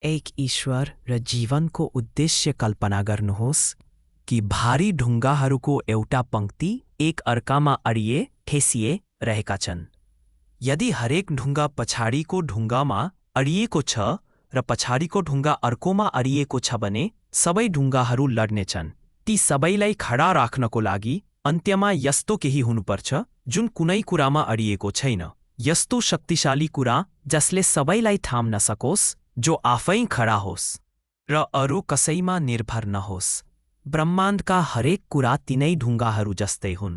एक ईश्वर र जीवनको उद्देश्य कल्पना गर्नुहोस् कि भारी ढुङ्गाहरूको एउटा पंक्ति एक अर्कामा अडिए ठेसिए रहेका छन्। यदि हरेक ढुङ्गा पछाडिको ढुङ्गामा अडिएको छ र पछाडिको ढुङ्गा अर्कोमा अडिएको छ भने सबै ढुङ्गाहरू लड्नेछन्। ती सबैलाई खडा राख्नको लागि अन्त्यमा यस्तो केही हुनुपर्छ जुन कुनै कुरामा अडिएको छैन, यस्तो शक्तिशाली कुरा जसले सबैलाई थाम्न सकोस्, जो आफै खडा होस् र अरू कसैमा निर्भर नहोस्। ब्रह्माण्डका हरेक कुरा तिनै ढुङ्गाहरू जस्तै हुन्।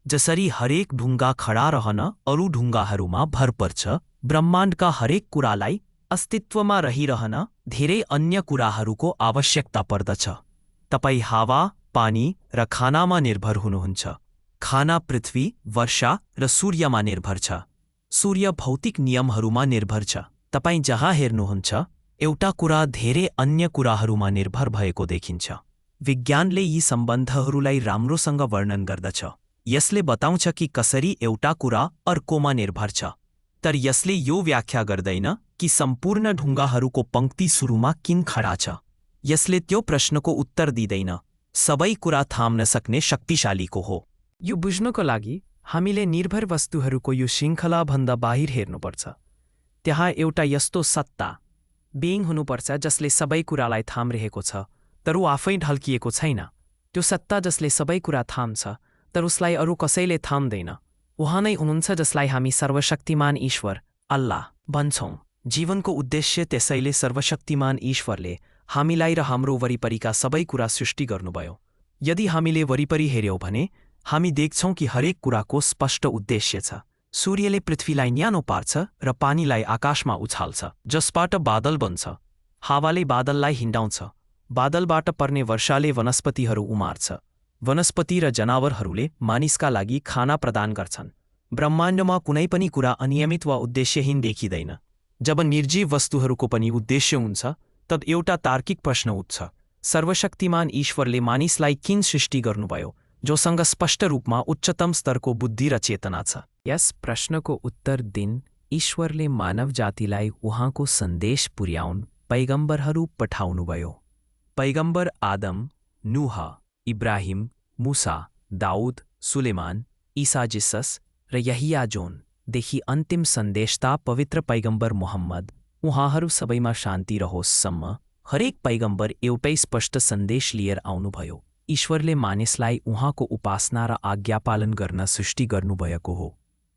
जसरी हरेक ढुङ्गा खडा रहन अरू ढुङ्गाहरूमा भर पर्छ, ब्रह्माण्डका हरेक कुरालाई अस्तित्वमा रहिरहन धेरै अन्य कुराहरूको आवश्यकता पर्दछ। तपाई हावा, पानी र खानामा निर्भर हुनुहुन्छ। खाना पृथ्वी, वर्षा र सूर्यमा निर्भर छ। सूर्य भौतिक नियमहरूमा निर्भर छ। तपाई जहाँ हेर्नुहुन्छ, एउटा कुरा धेरै अन्य कुराहरूमा निर्भर भएको देखिन्छ। विज्ञानले यी सम्बन्धहरूलाई राम्रोसँग वर्णन गर्दछ। यसले बताउँछ कि कसरी एउटा कुरा अर्कोमा निर्भर छ, तर यसले यो व्याख्या गर्दैन कि सम्पूर्ण ढुङ्गाहरूको पंक्ति सुरुमा किन खडा छ। यसले त्यो प्रश्नको उत्तर दिँदैन, सबै कुरा थाम्न सक्ने शक्तिशालीको हो। यो बुझ्नको लागि हामीले निर्भर वस्तुहरूको यो श्रृङ्खलाभन्दा बाहिर हेर्नुपर्छ। त्यहाँ एउटा यस्तो सत्ता, बिइङ हुनुपर्छ जसले सबै कुरालाई थाम्रहेको छ, तर ऊ आफै ढल्किएको छैन। त्यो सत्ता जसले सबै कुरा थाम्छ, तर उसलाई अरू कसैले थाम्दैन। उहाँ नै हुनुहुन्छ जसलाई हामी सर्वशक्तिमान ईश्वर, अल्लाह भन्छौँ। जीवनको उद्देश्य त्यसैले सर्वशक्तिमान ईश्वरले हामीलाई र हाम्रो वरिपरिका सबै कुरा सृष्टि गर्नुभयो। यदि हामीले वरिपरि हेर्यौँ भने हामी देख्छौँ कि हरेक कुराको स्पष्ट उद्देश्य छ। सूर्यले पृथ्वीलाई न्यानो पार्छ र पानीलाई आकाशमा उछाल्छ, जसबाट बादल बन्छ। हावाले बादललाई हिँडाउँछ। बादलबाट पर्ने वर्षाले वनस्पतिहरू उमार्छ। वनस्पति र जनावरहरूले मानिसका लागि खाना प्रदान गर्छन्। ब्रह्माण्डमा कुनै पनि कुरा अनियमित वा उद्देश्यहीन देखिँदैन। जब निर्जीव वस्तुहरूको पनि उद्देश्य हुन्छ, तब एउटा तार्किक प्रश्न उठ्छ। सर्वशक्तिमान ईश्वरले मानिसलाई किन सृष्टि गर्नुभयो, जोसँग स्पष्ट रूपमा उच्चतम स्तरको बुद्धि र चेतना छ? यस प्रश्नको उत्तर दिन ईश्वरले मानव जातिलाई उहाँको सन्देश पुर्याउन पैगम्बरहरू पठाउनुभयो। पैगम्बर आदम, नूह, इब्राहिम, मूसा, दाउद, सुलेमान, ईसा जिसस र यहिया जोन देखि अन्तिम सन्देशता पवित्र पैगम्बर मुहम्मद, उहाँहरू सबैमा शान्ति रहोस्-सम्म हरेक पैगम्बर एउटै स्पष्ट सन्देश लिएर आउनुभयो। ईश्वरले मानिसलाई उहाँको उपासना र आज्ञा पालन गर्न सृष्टि गर्नुभएको हो,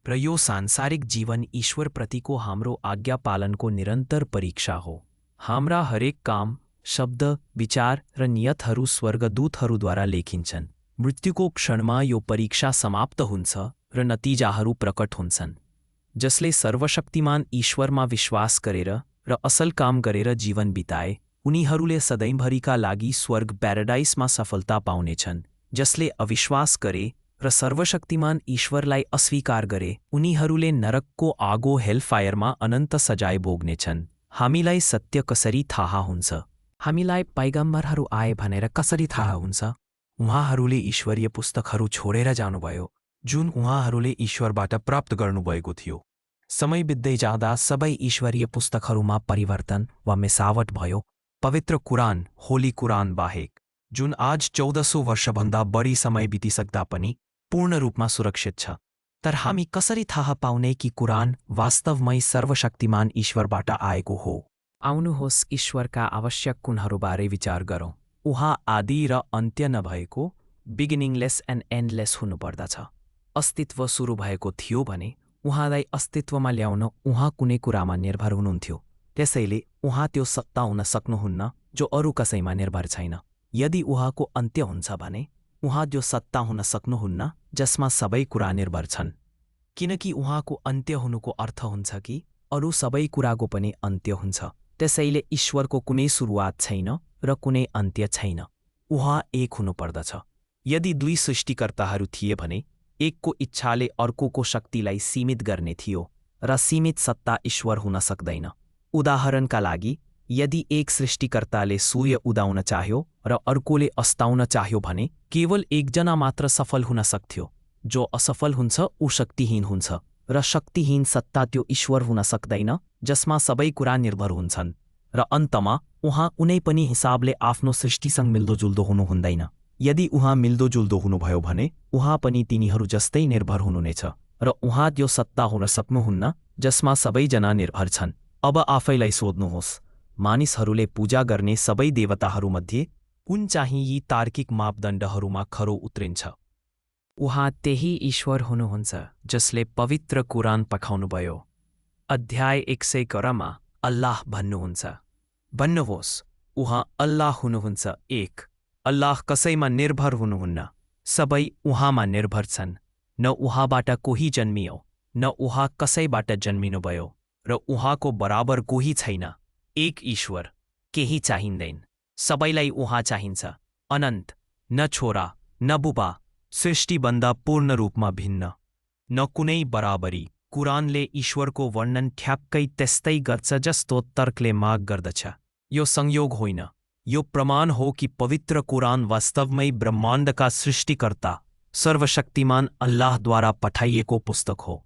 र यो सांसारिक जीवन ईश्वरप्रतिको हाम्रो आज्ञा पालनको निरन्तर परीक्षा हो। हाम्रा हरेक काम, शब्द, विचार र नियतहरू स्वर्गदूतहरूद्वारा लेखिन्छन्। मृत्युको क्षणमा यो परीक्षा समाप्त हुन्छ र नतिजाहरू प्रकट हुन्छन्। जसले सर्वशक्तिमान ईश्वरमा विश्वास गरेर र असल काम गरेर जीवन बिताए, उनीहरूले सधैँभरिका लागि स्वर्ग प्याराडाइसमा सफलता पाउनेछन्। जसले अविश्वास गरे र सर्वशक्तिमान ईश्वरलाई अस्वीकार गरे, उनीहरूले नरकको आगो हेलफायरमा अनन्त सजाय भोग्नेछन्। हामीलाई सत्य कसरी थाहा हुन्छ? हामीलाई पैगम्बरहरू आए भनेर कसरी थाहा हुन्छ? उहाँहरूले ईश्वरीय पुस्तकहरू छोडेर जानुभयो, जुन उहाँहरूले ईश्वरबाट प्राप्त गर्नुभएको थियो। समय बित्दै जाँदा सबै ईश्वरीय पुस्तकहरूमा परिवर्तन वा मिसावट भयो, पवित्र कुरान, होली कुरान बाहेक, जुन आज 1400 वर्षभन्दा बढी समय बितिसक्दा पनि पूर्ण रूपमा सुरक्षित छ। तर हामी कसरी थाहा पाउने कि कुरान वास्तवमै सर्वशक्तिमान ईश्वरबाट आएको हो? आउनुहोस् ईश्वरका आवश्यक गुणहरूबारे विचार गरौँ। उहाँ आदि र अन्त्य नभएको, बिगिनिङलेस एन्ड एन्डलेस हुनुपर्दछ। अस्तित्व सुरु भएको थियो भने उहाँलाई अस्तित्वमा ल्याउन उहाँ कुनै कुरामा निर्भर हुनुहुन्थ्यो। त्यसैले उहाँ त्यो सत्ता हुन सक्नुहुन्न जो अरू कसैमा निर्भर छैन। यदि उहाँको अन्त्य हुन्छ भने उहाँ त्यो सत्ता हुन सक्नुहुन्न जसमा सबै कुरा निर्भर छन्, किनकि उहाँको अन्त्य हुनुको अर्थ हुन्छ कि अरू सबै कुराको पनि अन्त्य हुन्छ। त्यसैले ईश्वरको कुनै सुरुवात छैन र कुनै अन्त्य छैन। उहाँ एक हुनुपर्दछ। यदि दुई सृष्टिकर्ताहरू थिए भने एकको इच्छाले अर्कोको शक्तिलाई सीमित गर्ने थियो, र सीमित सत्ता ईश्वर हुन सक्दैन। उदाहरणका लागि, यदि एक सृष्टिकर्ताले सूर्य उदाउन चाह्यो र अर्कोले अस्ताउन चाह्यो भने केवल एकजना मात्र सफल हुन सक्थ्यो। जो असफल हुन्छ ऊ शक्तिहीन हुन्छ, र शक्तिहीन सत्ता त्यो ईश्वर हुन सक्दैन जसमा सबै कुरा निर्भर हुन्छन्। र अन्तमा उहाँ कुनै पनि हिसाबले आफ्नो सृष्टिसँग मिल्दोजुल्दो हुनु हुँदैन। यदि उहाँ मिल्दोजुल्दो हुनुभयो भने उहाँ पनि तिनीहरू जस्तै निर्भर हुनुहुनेछ र उहाँ त्यो सत्ता हुन सक्नुहुन्न जसमा सबैजना निर्भर छन्। अब आफैलाई सोध्नुहोस्, मानिसहरूले पूजा गर्ने सबै देवताहरूमध्ये कुन चाहिँ यी तार्किक मापदण्डहरूमा खरो उत्रिन्छ? उहाँ त्यही ईश्वर हुनुहुन्छ जसले पवित्र कुरान पठाउनुभयो। अध्याय 111मा अल्लाह भन्नुहुन्छ, भन्नुहोस्, उहाँ अल्लाह हुनुहुन्छ एक। अल्लाह कसैमा निर्भर हुनुहुन्न, सबै उहाँमा निर्भर छन्। न उहाँबाट कोही जन्मियो, न उहाँ कसैबाट जन्मिनुभयो, र उहाँको बराबर कोही छैन। एक ईश्वर, केही चाहिँदैन, सबैलाई उहाँ चाहिन्छ, अनन्त, न छोरा न बुबा, सृष्टिभन्दा पूर्ण रूपमा भिन्न, न कुनै बराबरी। कुरानले ईश्वरको वर्णन ठ्याक्कै त्यस्तै गर्छ जस्तो तर्कले माग गर्दछ। यो संयोग होइन, यो प्रमाण हो कि पवित्र कुरान वास्तवमै ब्रह्माण्डका सृष्टिकर्ता सर्वशक्तिमान अल्लाहद्वारा पठाइएको पुस्तक हो।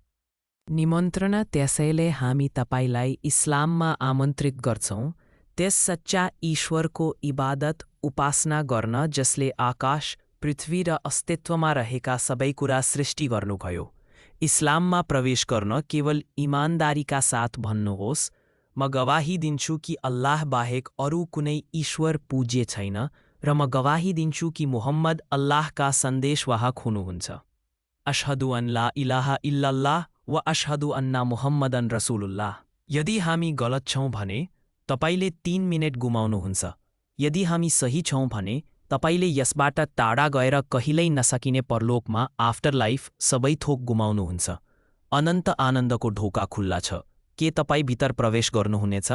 निमन्त्रणा त्यसैले हामी तपाईलाई इस्लाममा आमन्त्रित गर्छौं, त्यस सच्चा ईश्वरको इबादत उपासना गर्न जसले आकाश, पृथ्वी र अस्तित्वमा रहेका सबै कुरा सृष्टि गर्नुभयो। इस्लाममा प्रवेश गर्न केवल इमानदारीका साथ भन्नुहोस्, म गवाही दिन्छु कि अल्लाह बाहेक अरू कुनै ईश्वर पूज्य छैन र म गवाही दिन्छु कि मुहम्मद अल्लाहका सन्देशवाहक हुनुहुन्छ। अशहदु अन ला इलाहा इल्लल्लाह व अशहदु अन्ना मुहम्मदन रसुलुल्लाह। यदि हामी गलत छौं भने तपाईले 3 मिनेट गुमाउनुहुन्छ। यदि हामी सही छौं भने तपाईले यसबाट टाढा गएर कहिल्यै नसकिने परलोकमा आफ्टर लाइफ सबै थोक गुमाउनुहुन्छ। अनन्त आनन्दको ढोका खुल्ला छ। के तपाईँ भित्र प्रवेश गर्नुहुनेछ?